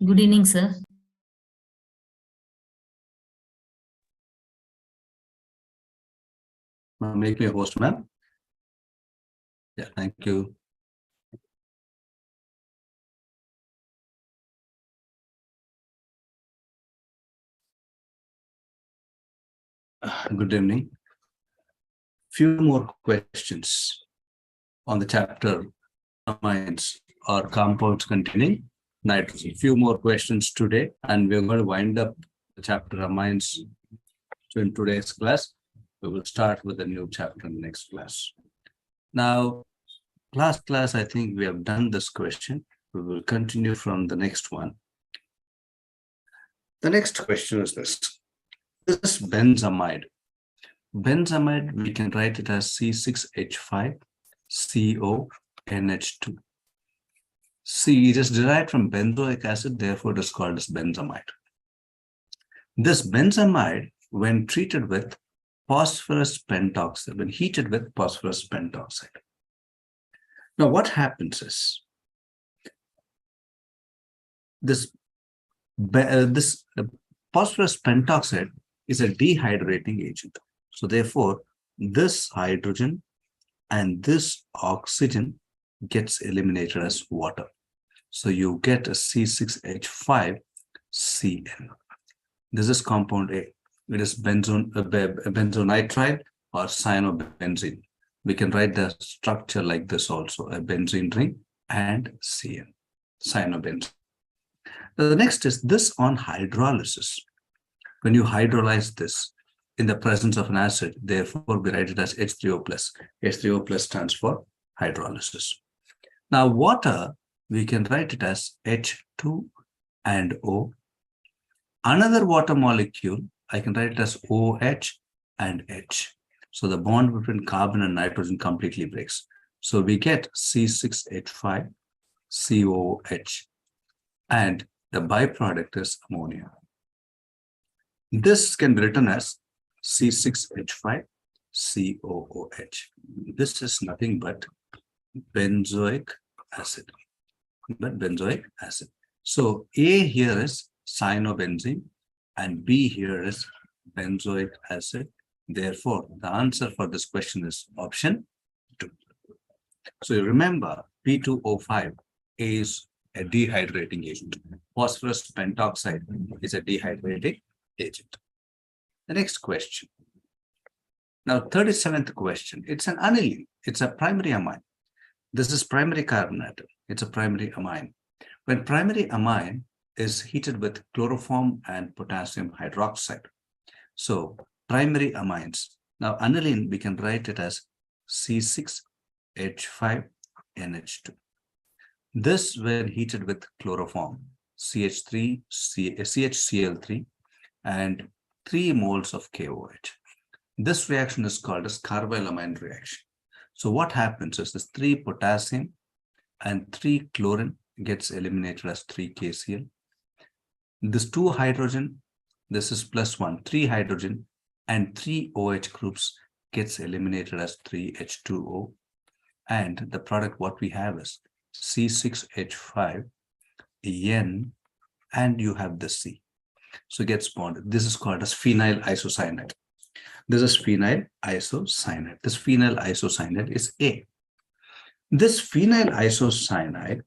Good evening, sir. Make me a host, ma'am. Yeah, thank you. Good evening. Few more questions on the chapter amines or compounds containing nitrogen. Few more questions today, and we're going to wind up the chapter amines. So in today's class, we will start with a new chapter in the next class. Now, class, I think we have done this question. We will continue from the next one. The next question is this. This benzamide. Benzamide, we can write it as C6H5CONH2. C, it is derived from benzoic acid, therefore it is called as benzamide. This benzamide, when treated with phosphorus pentoxide, when heated with phosphorus pentoxide. Now, what happens is this phosphorus pentoxide is a dehydrating agent. So therefore, this hydrogen and this oxygen gets eliminated as water. So you get a C6H5CN. This is compound A. It is benzonitrile or cyanobenzene. We can write the structure like this also, a benzene ring and CN, cyanobenzene. The next is this on hydrolysis. When you hydrolyze this in the presence of an acid, therefore we write it as H3O+. H3O+ stands for hydrolysis. Now water, we can write it as H2 and O. Another water molecule, I can write it as OH and H. So the bond between carbon and nitrogen completely breaks. So we get C6H5COOH, and the byproduct is ammonia. This can be written as C6H5COOH. This is nothing but benzoic acid. So A here is cyanobenzene and B here is benzoic acid. Therefore, the answer for this question is option 2. So you remember P2O5 is a dehydrating agent. Phosphorus pentoxide is a dehydrating agent. The next question. Now, 37th question. It's an aniline. It's a primary amine. This is primary carbon atom. It's a primary amine. When primary amine is heated with chloroform and potassium hydroxide. So primary amines. Now, aniline, we can write it as C6H5NH2. This, when heated with chloroform, CHCl3, and 3 moles of KOH. This reaction is called as carbylamine reaction. So what happens is this 3 potassium and 3 chlorine gets eliminated as 3 KCl. This 2 hydrogen, this is +1, 3 hydrogen and 3 OH groups gets eliminated as 3 H2O. And the product what we have is C6H5N, and you have the C. So it gets bonded. This is called as phenyl isocyanide. This is phenyl isocyanide. This phenyl isocyanide is A. This phenyl isocyanide,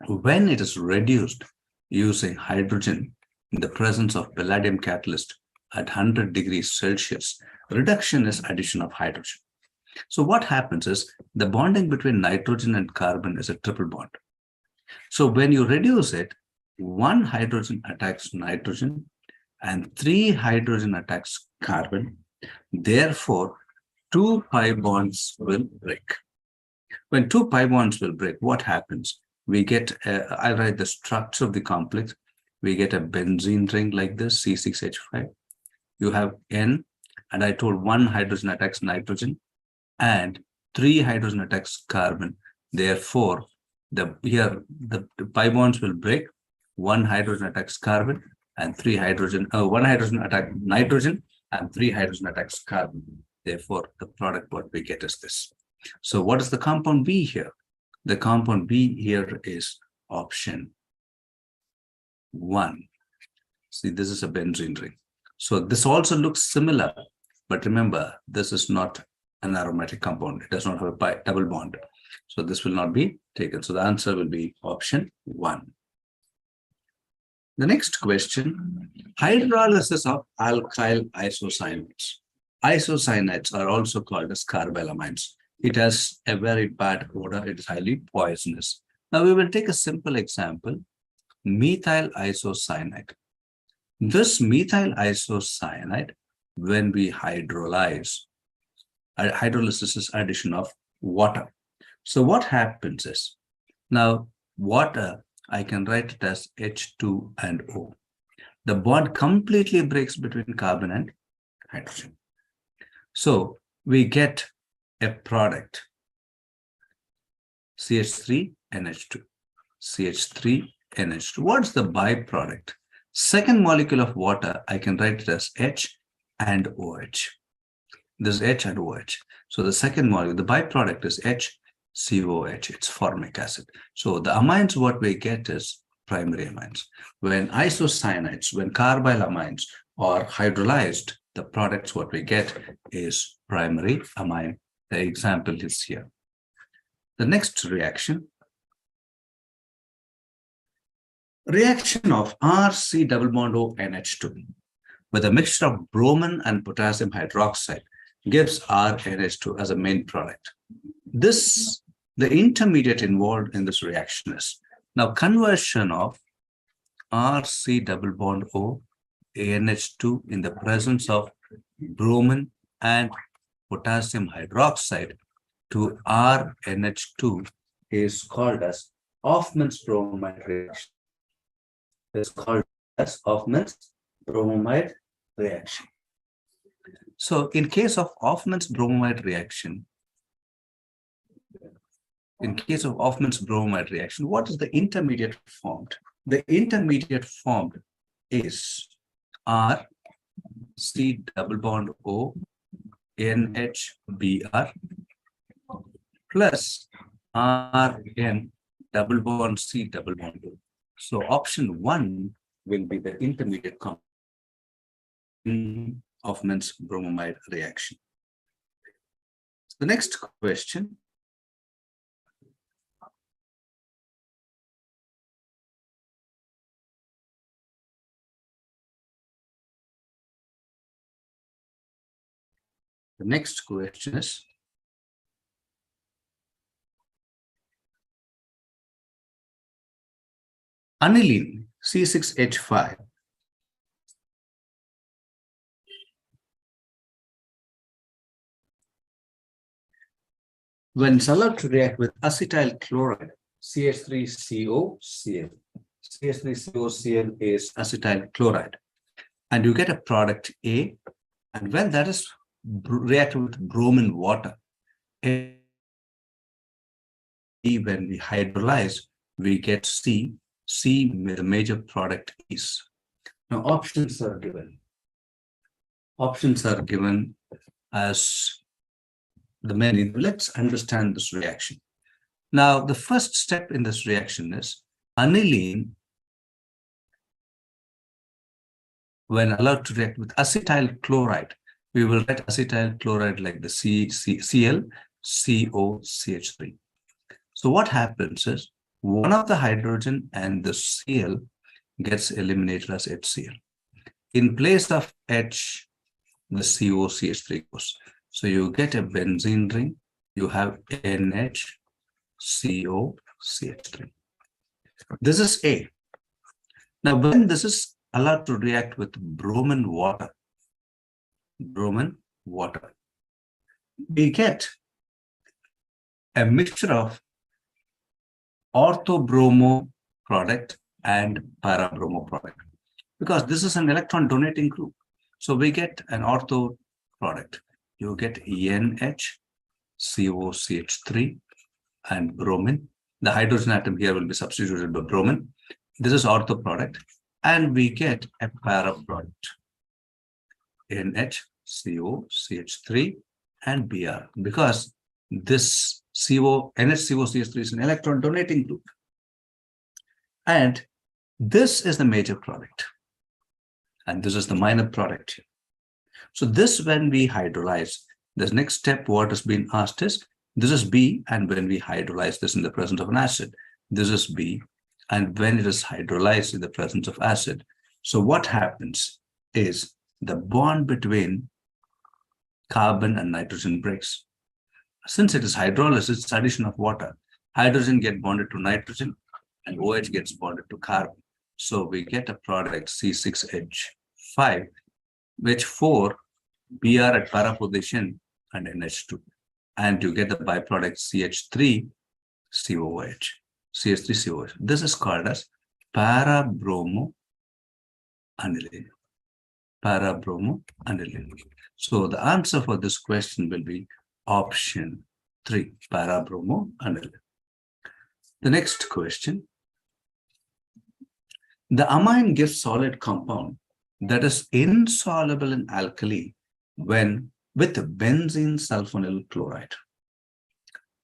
when it is reduced using hydrogen in the presence of palladium catalyst at 100 degrees Celsius, reduction is addition of hydrogen. So what happens is the bonding between nitrogen and carbon is a triple bond. So when you reduce it, 1 hydrogen attacks nitrogen and 3 hydrogen attacks carbon. Therefore, 2 pi bonds will break. When 2 pi bonds will break, what happens? We get, I write the structure of the complex. We get a benzene ring like this, C6H5. You have N, and I told 1 hydrogen attacks nitrogen and 3 hydrogen attacks carbon. Therefore, the pi bonds will break. 1 hydrogen attacks carbon and 1 hydrogen attacks nitrogen and 3 hydrogen attacks carbon. Therefore, the product what we get is this. So what is the compound B here? The compound B here is option 1. See, this is a benzene ring. So this also looks similar, but remember, this is not an aromatic compound. It does not have a double bond. So this will not be taken. So the answer will be option 1. The next question, hydrolysis of alkyl isocyanates. Isocyanates are also called as carbylamines. It has a very bad odor. It is highly poisonous. Now we will take a simple example, methyl isocyanate. This methyl isocyanate, when we hydrolyze, hydrolysis is addition of water. So what happens is, now water, I can write it as H2 and O. The bond completely breaks between carbon and hydrogen. So we get a product, CH3NH2, CH3NH2. What's the byproduct? Second molecule of water, I can write it as H and OH. This is H and OH. So the second molecule, the byproduct is HCOH. It's formic acid. So the amines, what we get is primary amines. When isocyanates, when carbylamines are hydrolyzed, the products what we get is primary amine. The example is here. The next reaction, reaction of RC double bond O NH2 with a mixture of bromine and potassium hydroxide gives RNH2 as a main product. This, the intermediate involved in this reaction is now conversion of RC double bond O ANH2 in the presence of bromine and potassium hydroxide to RNH2 is called as Hoffman's bromide reaction. It's called as Hoffman's bromide reaction. So in case of Hoffman's bromide reaction, what is the intermediate formed? The intermediate formed is R C double bond O NHBr plus RN double bond C double bond O. So option 1 will be the intermediate compound in Hoffman's bromide reaction. The next question. The next question is, aniline C6H5 when it's allowed to react with acetyl chloride CH3COCl. CH3COCl is acetyl chloride, and you get a product A, and when that is reacted with bromine water, when we hydrolyze, we get C. C with the major product is. Now options are given. Options are given as the many. Let's understand this reaction. Now the first step in this reaction is aniline, when allowed to react with acetyl chloride, we will write acetyl chloride like the Cl, COCH3. So what happens is one of the hydrogen and the Cl gets eliminated as HCl. In place of H, the COCH3 goes. So you get a benzene ring, you have NHCOCH3. This is A. Now when this is allowed to react with bromine water, we get a mixture of orthobromo product and parabromo product, because this is an electron donating group. So we get an ortho product. You get NHCOCH3 and bromine. The hydrogen atom here will be substituted by bromine. This is ortho product, and we get a para product, NHCOCH3 and Br, because this NHCOCH3 is an electron donating group. And This is the major product, and this is the minor product here. So this, when we hydrolyze, the next step what is being asked is, this is B, and when we hydrolyze this in the presence of an acid, this is B, and when it is hydrolyzed in the presence of acid, so what happens is the bond between carbon and nitrogen breaks. Since it is hydrolysis, it's addition of water. Hydrogen gets bonded to nitrogen and OH gets bonded to carbon. So we get a product C6H5, which 4 Br at para position and NH2. And you get the byproduct CH3COOH. CH3COOH. This is called as para-bromo aniline. Para-bromo-aniline. So the answer for this question will be option 3, para-bromo-aniline. The next question. The amine gives solid compound that is insoluble in alkali when with benzene sulfonyl chloride.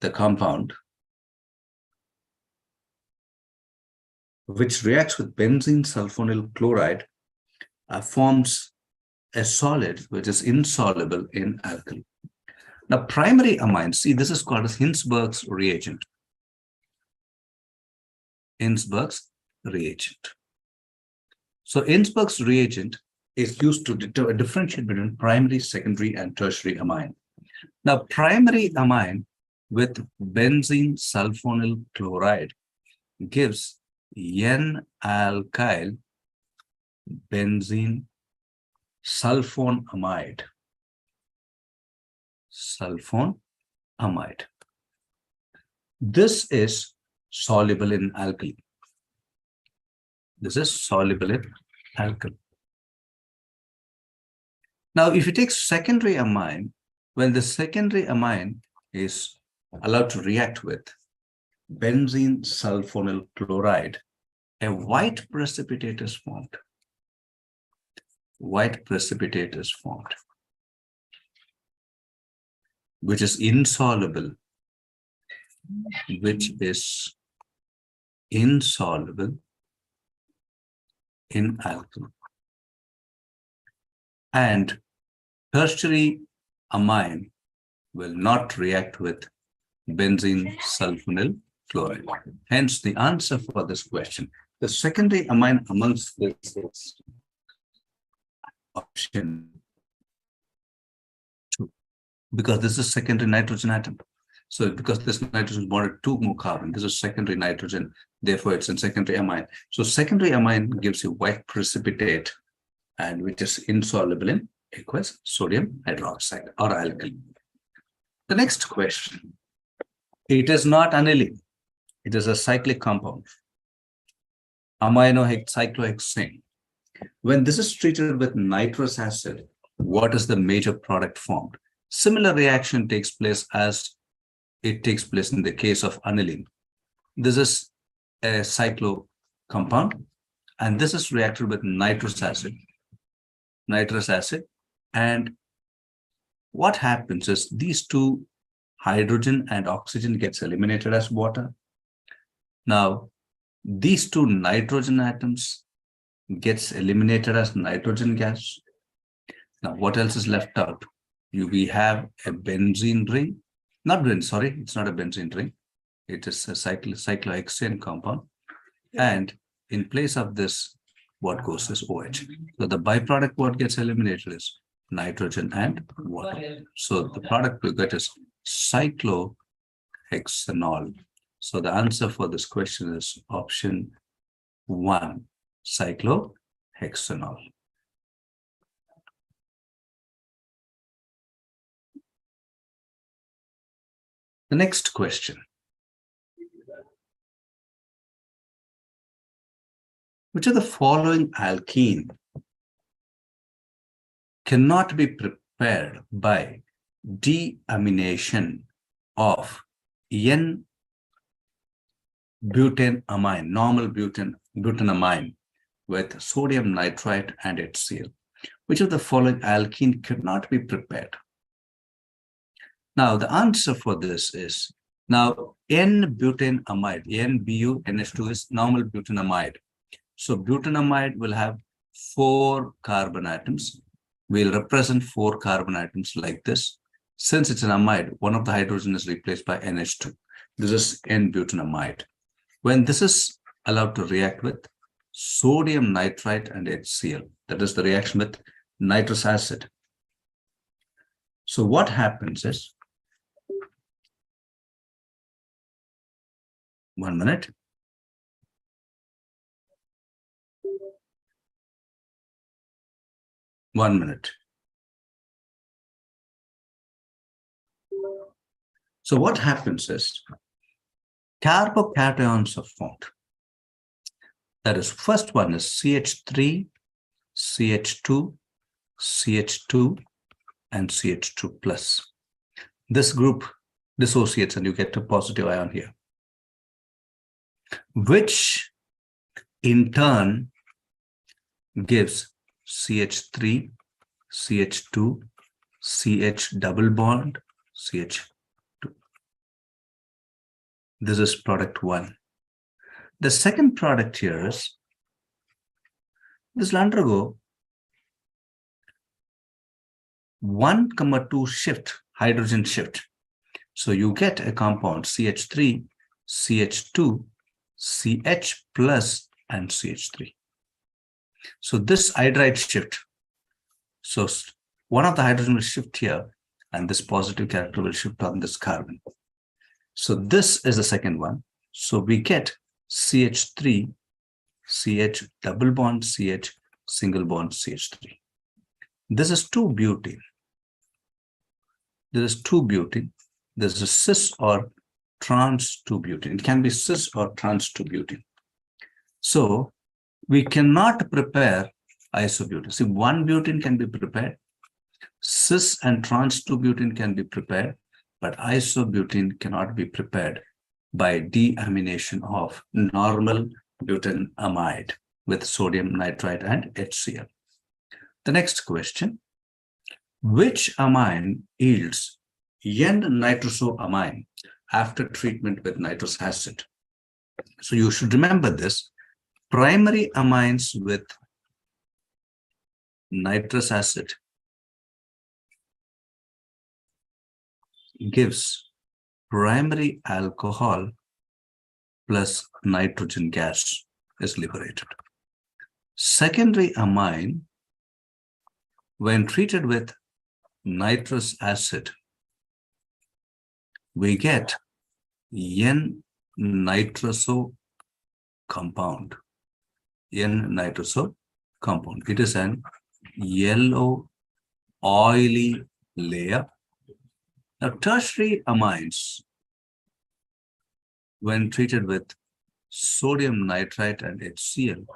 The compound which reacts with benzene sulfonyl chloride forms a solid which is insoluble in alkali. Now, primary amines, see, this is called as Hinsberg's reagent. Hinsberg's reagent. So, Hinsberg's reagent is used to differentiate between primary, secondary, and tertiary amine. Now, primary amine with benzene sulfonyl chloride gives N-alkyl benzene sulfonamide. Sulfonamide. This is soluble in alkali. This is soluble in alkali. Now, if you take secondary amine, when the secondary amine is allowed to react with benzene sulfonyl chloride, a white precipitate is formed. White precipitate is formed, which is insoluble, in alkali. And tertiary amine will not react with benzene sulfonyl chloride. Hence, the answer for this question, the secondary amine amongst this is option 2, because this is secondary nitrogen atom. So because this nitrogen is bonded to more carbon, this is secondary nitrogen, therefore it's in secondary amine. So secondary amine gives you white precipitate, and which is insoluble in aqueous sodium hydroxide or alkali. The next question. It is not aniline. It is a cyclic compound. Aminocyclohexane. When this is treated with nitrous acid, what is the major product formed? Similar reaction takes place as it takes place in the case of aniline. This is a cyclo compound, and this is reacted with nitrous acid. And what happens is these two, hydrogen and oxygen, gets eliminated as water. Now, these two nitrogen atoms gets eliminated as nitrogen gas. Now, what else is left out? We have a benzene ring. It's not a benzene ring. It is a cyclohexane compound. And in place of this, what goes is OH. So the byproduct what gets eliminated is nitrogen and water. So the product we get is cyclohexanol. So the answer for this question is option 1, cyclohexanol. The next question. Which of the following alkene cannot be prepared by deamination of N-butanamine, normal butanamine with sodium nitrite and HCl? Which of the following alkene cannot be prepared? Now, the answer for this is, now N-butanamide, N-BU, NH2 is normal butanamide. So butanamide will have 4 carbon atoms. We'll represent 4 carbon atoms like this. Since it's an amide, one of the hydrogen is replaced by NH2. This is N-butanamide. When this is allowed to react with sodium nitrite and HCl, that is the reaction with nitrous acid. So what happens is, 1 minute. One minute. So what happens is, carbocations are formed. That is, first one is CH3, CH2, CH2, and CH2 plus. This group dissociates and you get a positive ion here, which in turn gives CH3, CH2, CH double bond, CH2. This is product 1. The second product here is, this will undergo 1,2 shift, hydrogen shift. So you get a compound CH3, CH2, CH plus, and CH3. So this hydride shift, so one of the hydrogen will shift here, and this positive character will shift on this carbon. So this is the second one. So we get CH3, CH double bond, CH single bond, CH3. This is 2-butene. This is 2-butene. This is cis or trans 2-butene. It can be cis or trans 2-butene. So we cannot prepare isobutene. See, 1-butene can be prepared. Cis and trans 2-butene can be prepared, but isobutene cannot be prepared by deamination of normal butanamide with sodium nitrite and HCl. The next question, which amine yields N-nitrosoamine after treatment with nitrous acid? So you should remember this. Primary amines with nitrous acid gives primary alcohol plus nitrogen gas is liberated. Secondary amine, when treated with nitrous acid, we get N-nitroso compound. N-nitroso compound. It is an yellow, oily layer. Now, tertiary amines, when treated with sodium nitrite and HCl,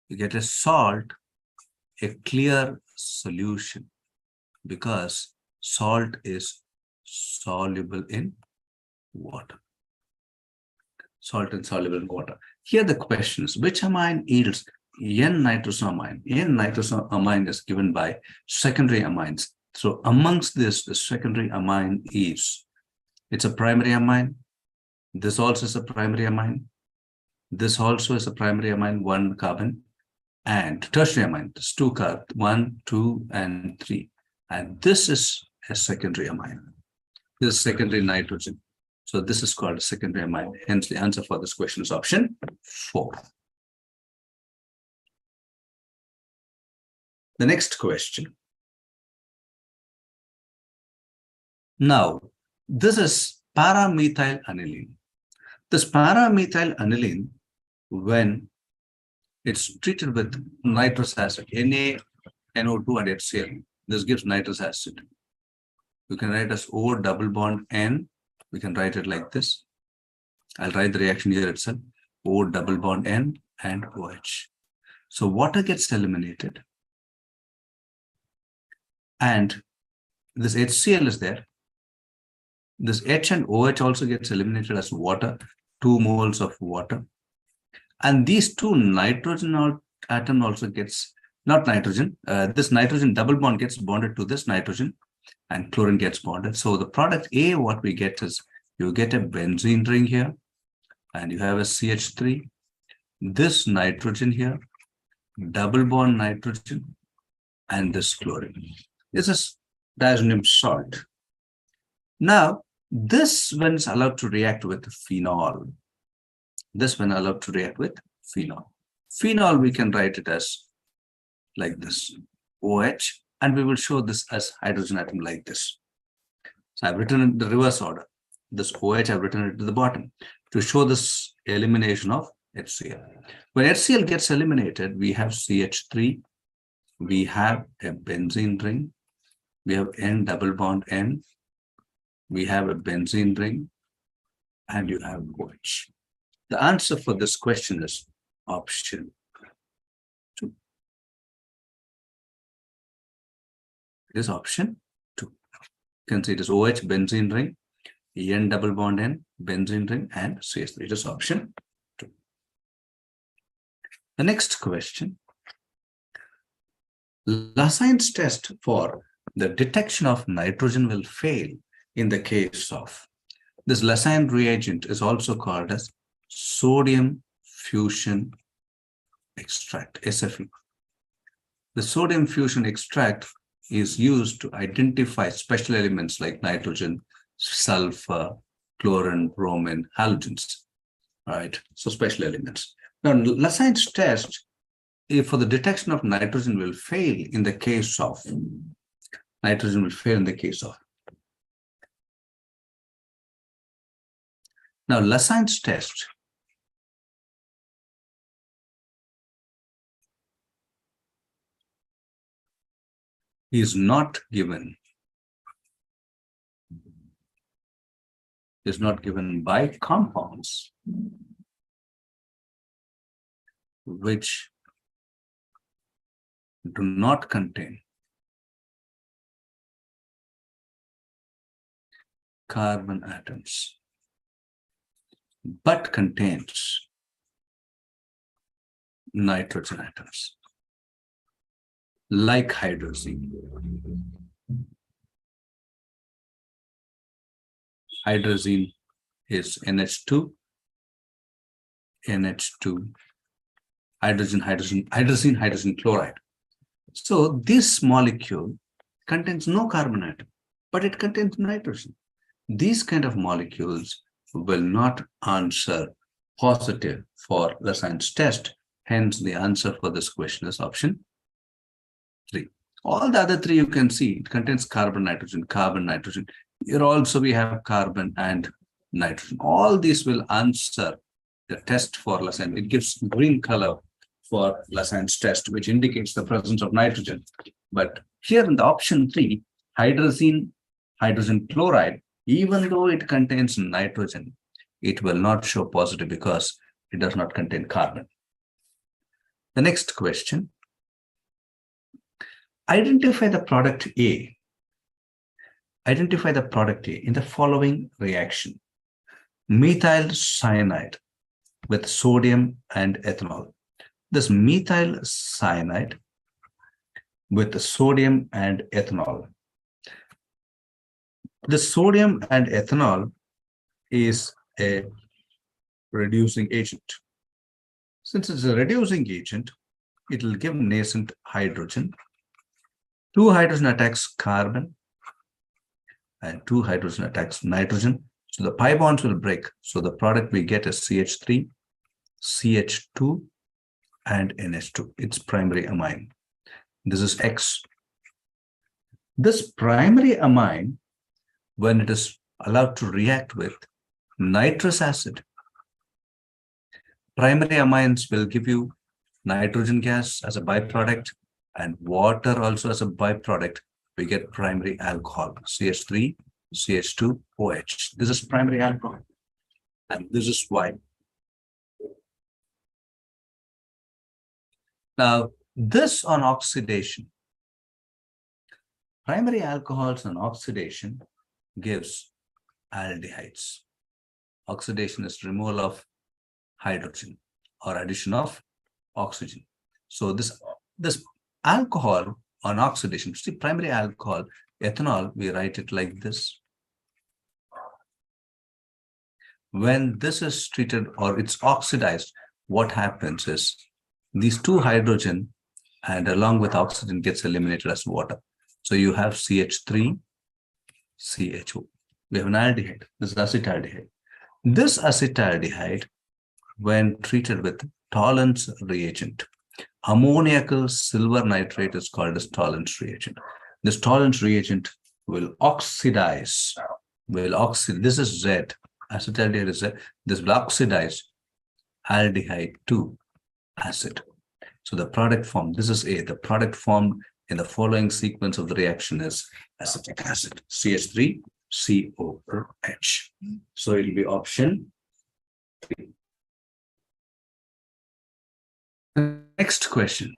you get a salt, a clear solution, because salt is soluble in water. Salt is soluble in water. Here the question is, which amine yields N-nitrosoamine? N-nitrosoamine is given by secondary amines. So amongst this, the secondary amine is, it's a primary amine. This also is a primary amine. This also is a primary amine, 1 carbon. And tertiary amine, there's 2 carbon, 1, 2, and 3. And this is a secondary amine. This is secondary nitrogen. So this is called a secondary amine. Hence, the answer for this question is option 4. The next question. Now, this is paramethyl aniline. This paramethyl aniline, when it's treated with nitrous acid, Na, NO2, and HCl, this gives nitrous acid. You can write as O double bond N. We can write it like this. I'll write the reaction here itself. O double bond N and OH. So water gets eliminated. And this HCl is there. This H and OH also gets eliminated as water, 2 moles of water. And these 2 nitrogen atom also gets, not nitrogen, this nitrogen double bond gets bonded to this nitrogen and chlorine gets bonded. So the product A, what we get is, you get a benzene ring here and you have a CH3. this nitrogen here, double bond nitrogen, and this chlorine. This is diazonium salt. Now, this when it's allowed to react with phenol. This when allowed to react with phenol. Phenol, we can write it as like this, OH, and we will show this as hydrogen atom like this. So I've written in the reverse order. This OH, I've written it to the bottom to show this elimination of HCl. When HCl gets eliminated, we have CH3, we have a benzene ring, we have N double bond N, we have a benzene ring, and you have OH. The answer for this question is option 2. It is option 2. You can see it is OH, benzene ring, N double bond N, benzene ring, and CH3. It is option 2. The next question. Lassigne's test for the detection of nitrogen will fail in the case of this Lassagne reagent is also called as sodium fusion extract, SFE. The sodium fusion extract is used to identify special elements like nitrogen, sulfur, chlorine, bromine, halogens. Right, so special elements. Now, Lassigne's test for the detection of nitrogen will fail in the case of Now, Lassigne's test is not given by compounds which do not contain carbon atoms, but contains nitrogen atoms, like hydrazine. Hydrazine is NH2, hydrogen chloride. So this molecule contains no carbon atom, but it contains nitrogen. These kind of molecules will not answer positive for Lassigne's test. Hence, the answer for this question is option 3. All the other 3 you can see, it contains carbon, nitrogen. Here also we have carbon and nitrogen. All these will answer the test for Lassagne. It gives green color for Lassigne's test, which indicates the presence of nitrogen. But here in the option 3, hydrogen chloride, even though it contains nitrogen, it will not show positive because it does not contain carbon. The next question. Identify the product A. Identify the product A in the following reaction. Methyl cyanide with sodium and ethanol. This methyl cyanide with the sodium and ethanol. The sodium and ethanol is a reducing agent. Since it's a reducing agent, it will give nascent hydrogen. 2 hydrogen attacks carbon and 2 hydrogen attacks nitrogen. So the pi bonds will break. So the product we get is CH3, CH2, and NH2. It's primary amine. This is X. This primary amine, when it is allowed to react with nitrous acid, primary amines will give you nitrogen gas as a byproduct and water also as a byproduct. We get primary alcohol, CH3, CH2, OH. This is primary alcohol. And this is why. Now, this on oxidation, primary alcohols on oxidation gives aldehydes. Oxidation is removal of hydrogen or addition of oxygen. So this alcohol on oxidation, see primary alcohol, ethanol, we write it like this. When this is treated or it's oxidized, what happens is these two hydrogen and along with oxygen gets eliminated as water. So you have CH3, CHO. We have an aldehyde. This is acetaldehyde. This acetaldehyde, when treated with Tollens reagent, ammoniacal silver nitrate is called as Tollens reagent. This Tollens reagent will oxidize. This is Z. Acetaldehyde is Z. This will oxidize aldehyde to acid. So the product formed, this is A, the product formed in the following sequence of the reaction is acetic acid, CH3, COOH. So it will be option 3. Next question.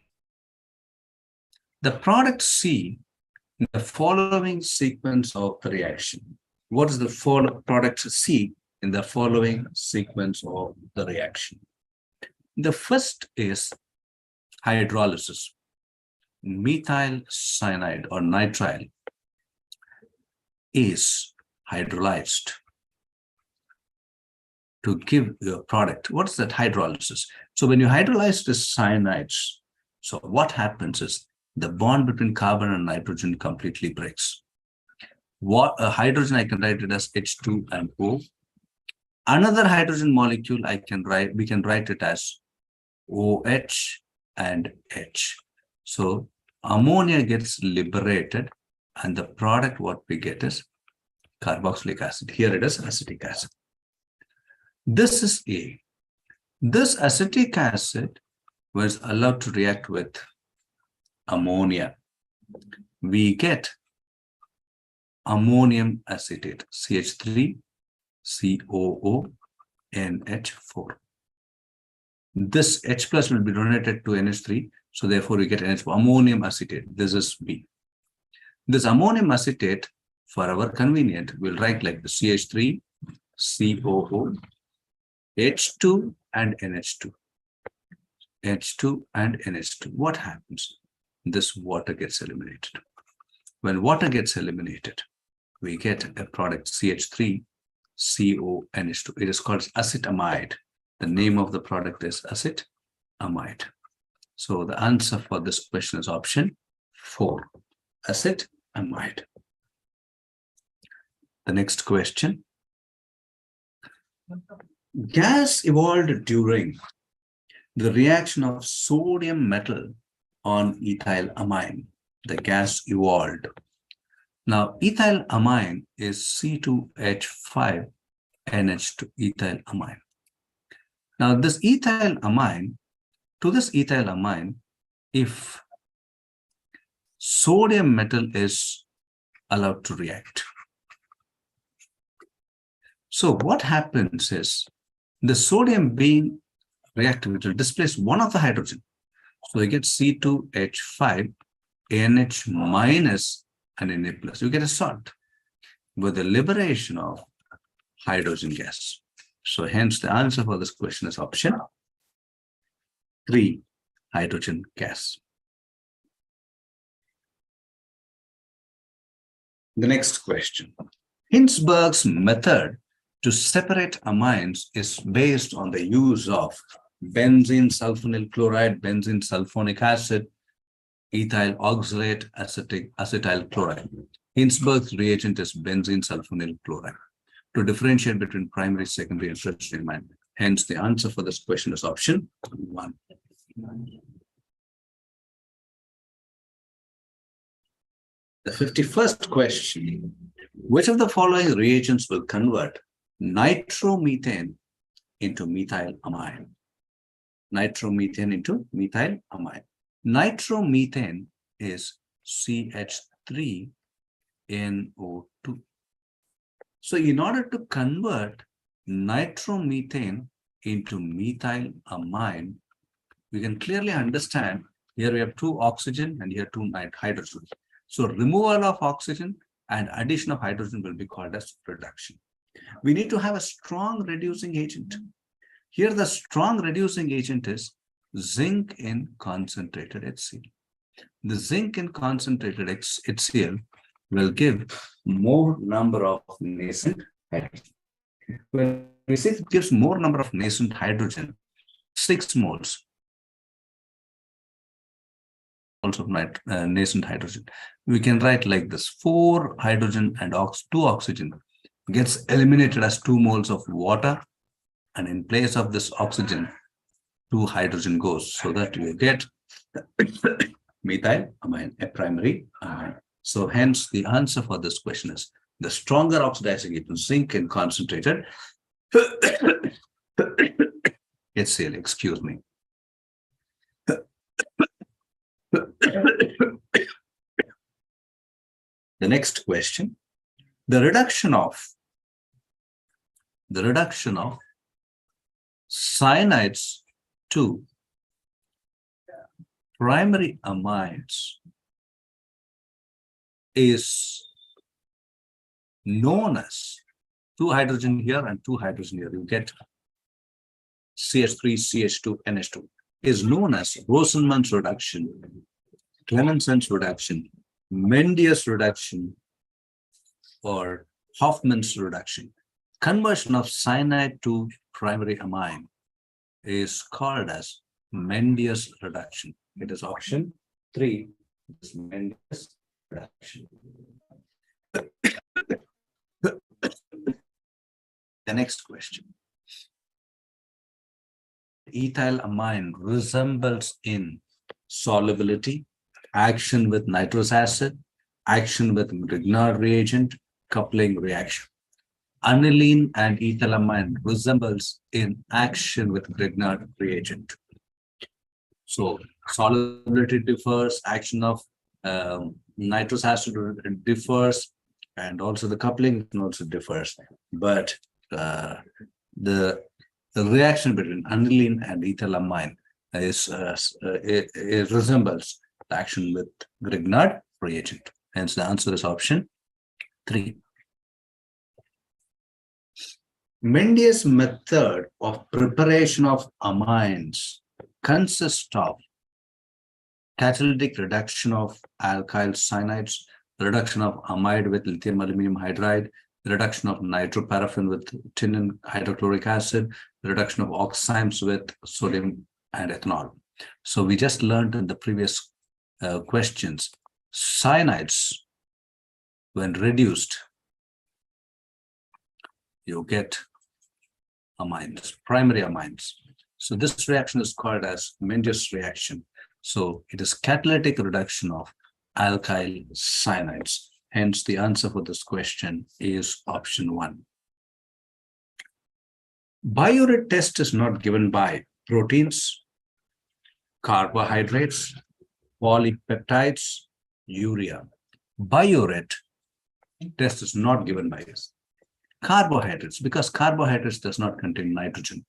The product C in the following sequence of the reaction. What is the product C in the following sequence of the reaction? The first is hydrolysis. Methyl cyanide or nitrile is hydrolyzed to give your product. What is that hydrolysis? So when you hydrolyze the cyanides, so what happens is the bond between carbon and nitrogen completely breaks. What a hydrogen, I can write it as H2 and O. Another hydrogen molecule we can write it as OH and H. So ammonia gets liberated and the product what we get is carboxylic acid. Here it is acetic acid. This is A. This acetic acid was allowed to react with ammonia. We get ammonium acetate, CH3, COO, NH4. This H plus will be donated to NH3, so therefore we get NH4, ammonium acetate. This is B. This ammonium acetate, for our convenient, we'll write like the CH3, COO, H2 and NH2. H2 and NH2. What happens? This water gets eliminated. When water gets eliminated, we get a product CH3, CO, NH2. It is called acetamide. The name of the product is acetamide. So the answer for this question is option 4, acetamide. The next question. Gas evolved during the reaction of sodium metal on ethylamine. The gas evolved. Now, ethylamine is C2H5 NH2 ethylamine. Now, this ethylamine, if sodium metal is allowed to react. So what happens is the sodium being reactive, it will displace one of the hydrogen. So you get C2H5, NH minus and Na plus. You get a salt with the liberation of hydrogen gas. So hence the answer for this question is option 3, hydrogen gas. The next question. Hinsberg's method to separate amines is based on the use of benzene sulfonyl chloride, benzene sulfonic acid, ethyl oxalate, acetyl chloride. Hinsberg's reagent is benzene sulfonyl chloride to differentiate between primary, secondary, and tertiary amine. Hence, the answer for this question is option 1. The 51st question. Which of the following reagents will convert nitromethane into methylamine? Nitromethane into methylamine. Nitromethane is CH3NO2. So in order to convert nitromethane into methylamine, we can clearly understand here we have 2 oxygen and here 2 hydrogen. So removal of oxygen and addition of hydrogen will be called as reduction. We need to have a strong reducing agent. Here the strong reducing agent is zinc in concentrated HCl. The zinc in concentrated HCl will give more number of nascent hydrogen. When we say it gives more number of nascent hydrogen, 6 moles of nascent hydrogen. We can write like this: 4 hydrogen and 2 oxygen gets eliminated as 2 moles of water, and in place of this oxygen, 2 hydrogen goes, so that you get methyl amine, a primary amine. So hence the answer for this question is the stronger oxidizing agent zinc and concentrated HCl, excuse me. The next question, the reduction of cyanides to primary amines is known as 2 hydrogen here and 2 hydrogen here. You get CH3, CH2, NH2 is known as Rosenmann's reduction, Clemenson's reduction, Mendius reduction, or Hoffman's reduction. Conversion of cyanide to primary amine is called as Mendius reduction. It is option 3, is Mendius reduction. The next question. Ethyl amine resembles in solubility, action with nitrous acid, action with Grignard reagent, coupling reaction. Aniline and ethylamine resembles in action with Grignard reagent. So solubility differs, action of nitrous acid differs, and also the coupling also differs. But the reaction between aniline and ethylamine is it resembles the action with Grignard reagent. Hence the answer is option 3. Mendius method of preparation of amines consists of catalytic reduction of alkyl cyanides, reduction of amide with lithium aluminum hydride, reduction of nitroparaffin with tin hydrochloric acid, reduction of oximes with sodium and ethanol. So we just learned in the previous questions, cyanides, when reduced, you get amines, primary amines. So this reaction is called as Mendius reaction. So it is catalytic reduction of alkyl cyanides. Hence the answer for this question is option 1. Biuret test is not given by proteins, carbohydrates, polypeptides, urea. Biuret test is not given by this. Carbohydrates, because carbohydrates does not contain nitrogen.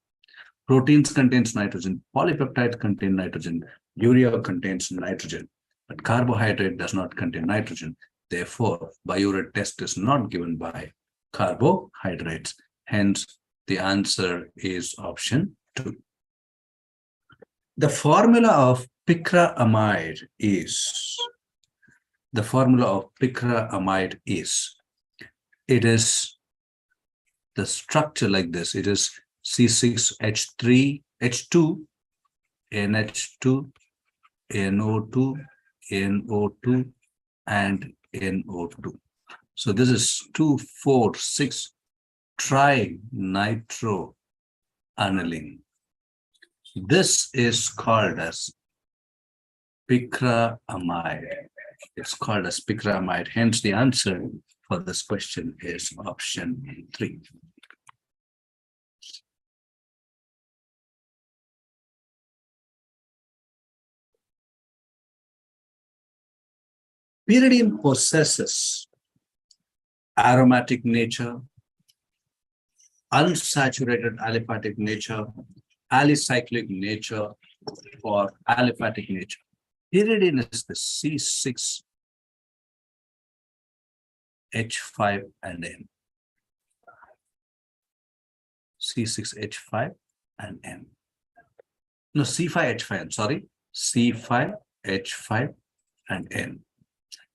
Proteins contains nitrogen, polypeptide contain nitrogen, urea contains nitrogen, but carbohydrate does not contain nitrogen. Therefore, biuret test is not given by carbohydrates. Hence, the answer is option 2. The formula of picramide is, it is the structure like this. It is C6H3, H2, NH2, NO2, NO2, and NO2. So this is 2,4,6 trinitro-aniline. This is called as picramide. It's called as picramide. Hence, the answer for this question is option 3. Pyridine possesses aromatic nature, unsaturated aliphatic nature, alicyclic nature, or aliphatic nature. Pyridine is the C6H5 and N. C6H5 and N. No, C5H5, I'm sorry. C5H5 and N.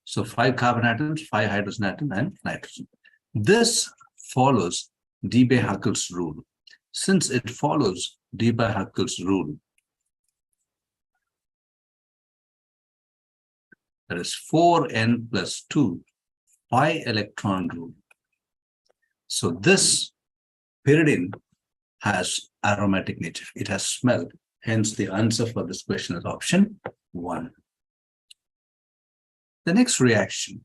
So 5 carbon atoms, 5 hydrogen atoms, and nitrogen. This follows Debye-Huckel's rule. Since it follows d by Huckel's rule, that is 4n plus 2 pi electron rule. So this pyridine has aromatic nature. It has smell. Hence, the answer for this question is option 1. The next reaction.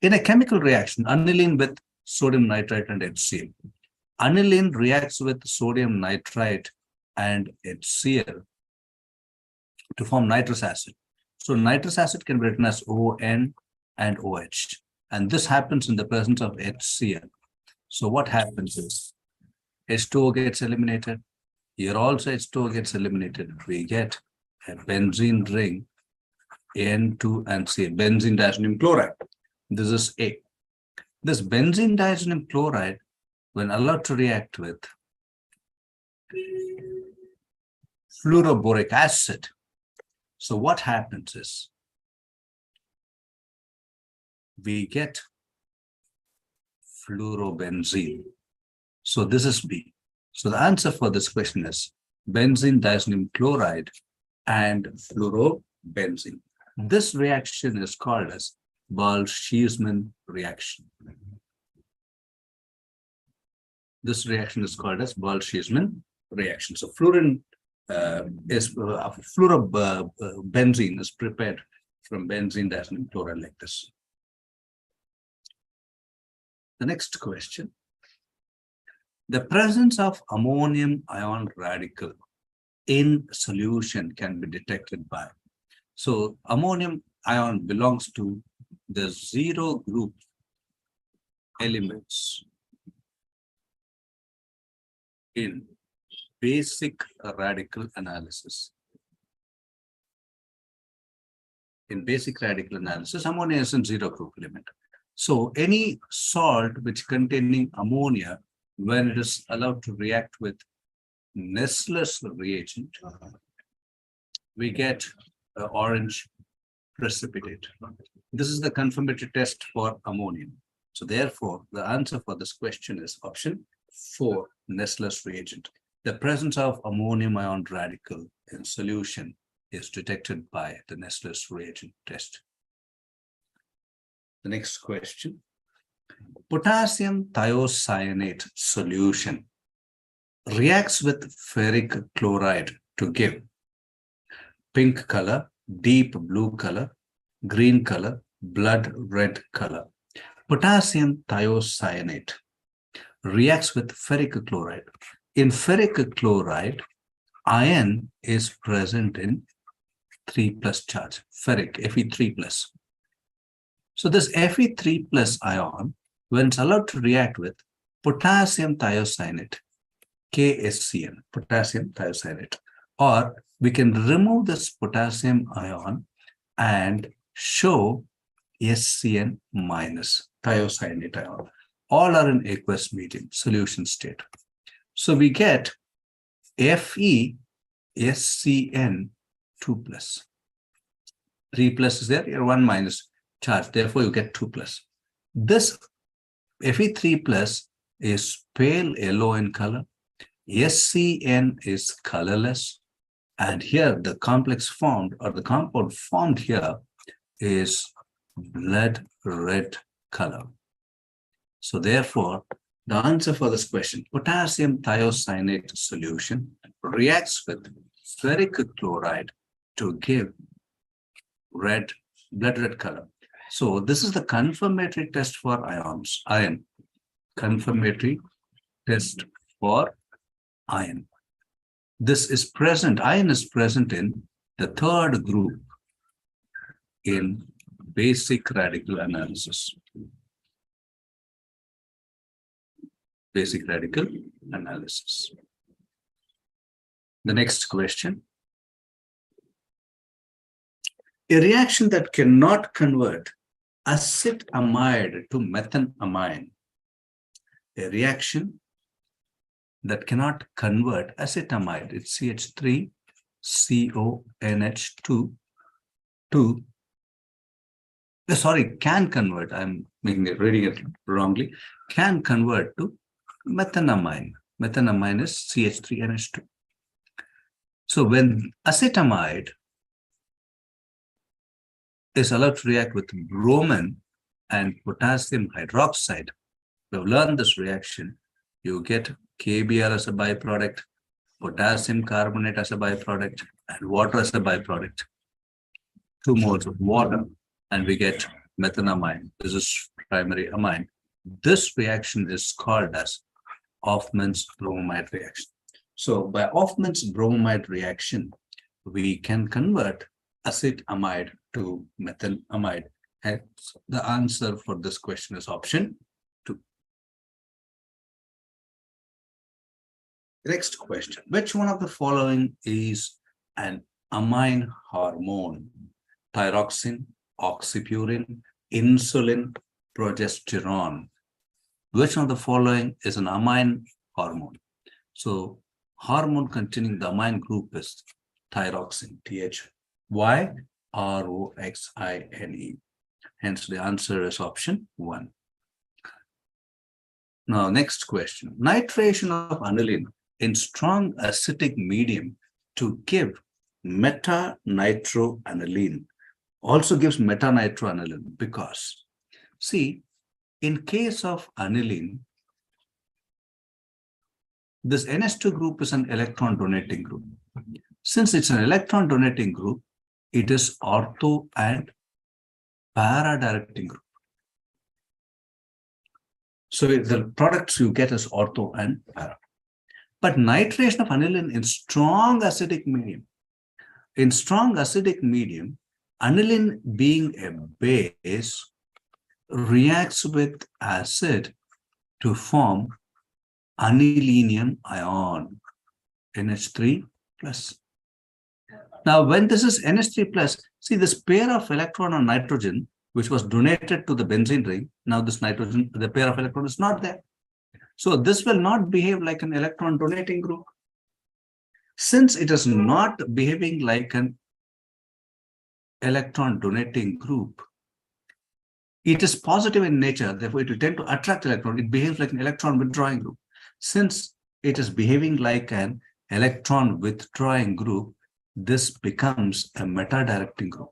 In a chemical reaction, aniline with sodium nitrite and HCl. Aniline reacts with sodium nitrite and HCl to form nitrous acid. So nitrous acid can be written as ON and OH. And this happens in the presence of HCl. So what happens is H2O gets eliminated. Here also H2O gets eliminated. We get a benzene ring, N2 and C, benzene diazoxide chloride. This is A. This benzene diazoxide chloride, when allowed to react with fluoroboric acid, so what happens is we get fluorobenzene. So this is B. So the answer for this question is benzene diazoxide chloride and fluorobenzene. This reaction is called as Boltzmann reaction. This reaction is called as Boltzmann reaction. So fluorobenzene is prepared from benzene diazoxide chloride like this. The next question. The presence of ammonium ion radical in solution can be detected by. So ammonium ion belongs to the zero group elements in basic radical analysis. In basic radical analysis, ammonia is a zero group element. So any salt which containing ammonia, when it is allowed to react with Nessler's reagent, we get orange precipitate. This is the confirmatory test for ammonium. So therefore, the answer for this question is option 4, Nessler's reagent. The presence of ammonium ion radical in solution is detected by the Nessler's reagent test. The next question. Potassium thiocyanate solution reacts with ferric chloride to give pink color, deep blue color, green color, blood red color. Potassium thiocyanate reacts with ferric chloride. In ferric chloride, iron is present in 3+ charge, ferric, Fe3+. So this Fe3+ ion, when it's allowed to react with potassium thiocyanate, KSCN, potassium thiocyanate, or we can remove this potassium ion and show SCN minus thiocyanate ion. All are in aqueous medium, solution state. So we get FeSCN 2+. 3+ is there, here 1- charge, therefore you get 2+. This Fe3+ is pale yellow in color. SCN is colorless. And here the complex formed, or the compound formed here, is blood red color. So therefore, the answer for this question, potassium thiocyanate solution reacts with ferric chloride to give blood red color. So this is the confirmatory test for ions, iron. Confirmatory test for iron. This is present, iron is present in the third group in basic radical analysis. Basic radical analysis. The next question. A reaction that cannot convert acetamide to methanamine. A reaction that cannot convert acetamide, it's CH3CONH2 to, can convert, I'm reading it wrongly, can convert to methanamine. methanamine is CH3NH2. So when acetamide is allowed to react with bromine and potassium hydroxide, we've learned this reaction. You get KBr as a byproduct, potassium carbonate as a byproduct, and water as a byproduct. 2 moles of water, and we get methanamine. This is primary amine. This reaction is called as Hoffman's bromide reaction. So by Hoffman's bromide reaction, we can convert acetamide to methanamide. And the answer for this question is option 2. Next question. Which one of the following is an amine hormone? Thyroxine, oxypurin, insulin, progesterone. Which one of the following is an amine hormone? So hormone containing the amine group is thyroxine, THYROXINE. Hence the answer is option 1. Now next question. Nitration of aniline in strong acidic medium to give meta-nitroaniline also gives meta-nitroaniline because, see, in case of aniline, this NH2 group is an electron donating group. Since it's an electron donating group, it is ortho and para directing group. So the products you get is ortho and para. But nitration of aniline in strong acidic medium. In strong acidic medium, aniline being a base reacts with acid to form anilinium ion, NH3 plus. Now, when this is NH3 plus, see this pair of electron on nitrogen, which was donated to the benzene ring, now this nitrogen, the pair of electron is not there. So this will not behave like an electron donating group. Since it is not behaving like an electron donating group, it is positive in nature, therefore it will tend to attract electron. It behaves like an electron withdrawing group. Since it is behaving like an electron withdrawing group, this becomes a meta-directing group.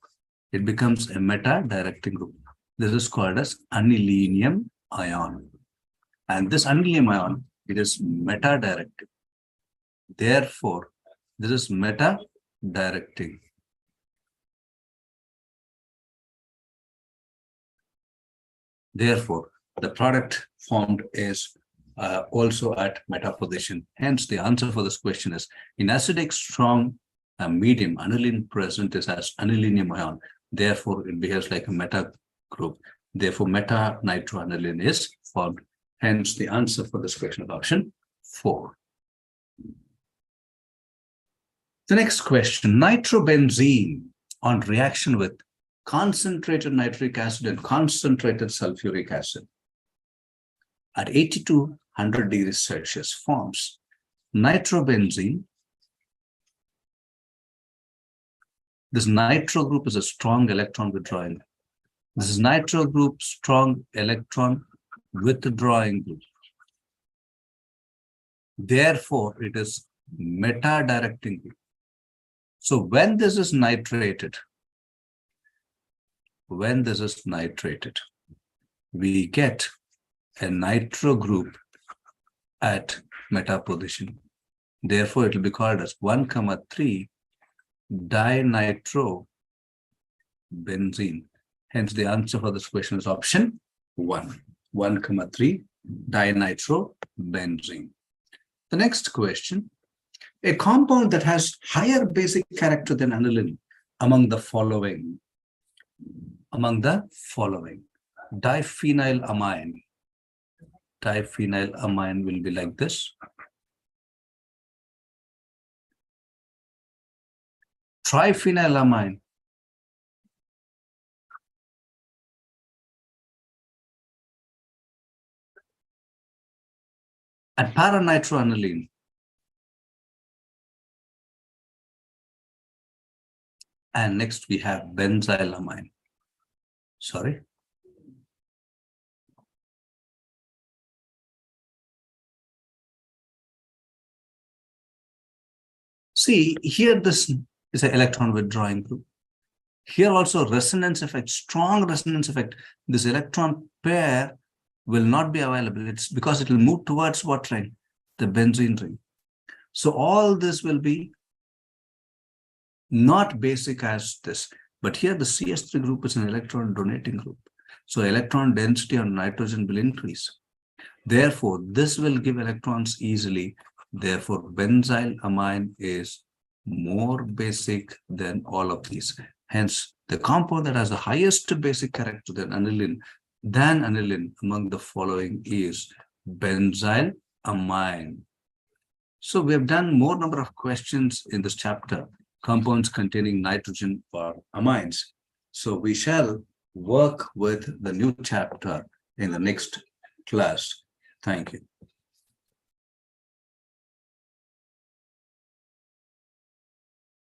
It becomes a meta-directing group. This is called as anilinium ion. And this anilinium ion, it is meta-directing. Therefore, this is meta-directing. Therefore, the product formed is also at meta position. Hence, the answer for this question is in acidic strong medium, aniline present is as anilinium ion. Therefore, it behaves like a meta group. Therefore, meta-nitroaniline is formed. Hence, the answer for this question is option 4. The next question, nitrobenzene on reaction with concentrated nitric acid and concentrated sulfuric acid at 80 to 100 degrees Celsius forms nitrobenzene. This nitro group is a strong electron withdrawing. This is nitro group, strong electron withdrawing group. Therefore, it is meta-directing group. So when this is nitrated, we get a nitro group at meta position. Therefore, it will be called as 1,3 dinitrobenzene. Hence, the answer for this question is option 1, 1,3 dinitrobenzene. The next question, a compound that has higher basic character than aniline among the following. Diphenylamine. Diphenylamine will be like this. Triphenylamine. And paranitroaniline. And next we have benzylamine. Sorry. See, here this is an electron withdrawing group. Here also resonance effect, strong resonance effect. This electron pair will not be available. It's because it will move towards what ring? The benzene ring. So all this will be not basic as this. But here the CS3 group is an electron donating group. So electron density on nitrogen will increase. Therefore, this will give electrons easily. Therefore, benzyl amine is more basic than all of these. Hence, the compound that has the highest basic character than aniline among the following is benzyl amine. So we have done more number of questions in this chapter, compounds containing nitrogen or amines. So we shall work with the new chapter in the next class. Thank you.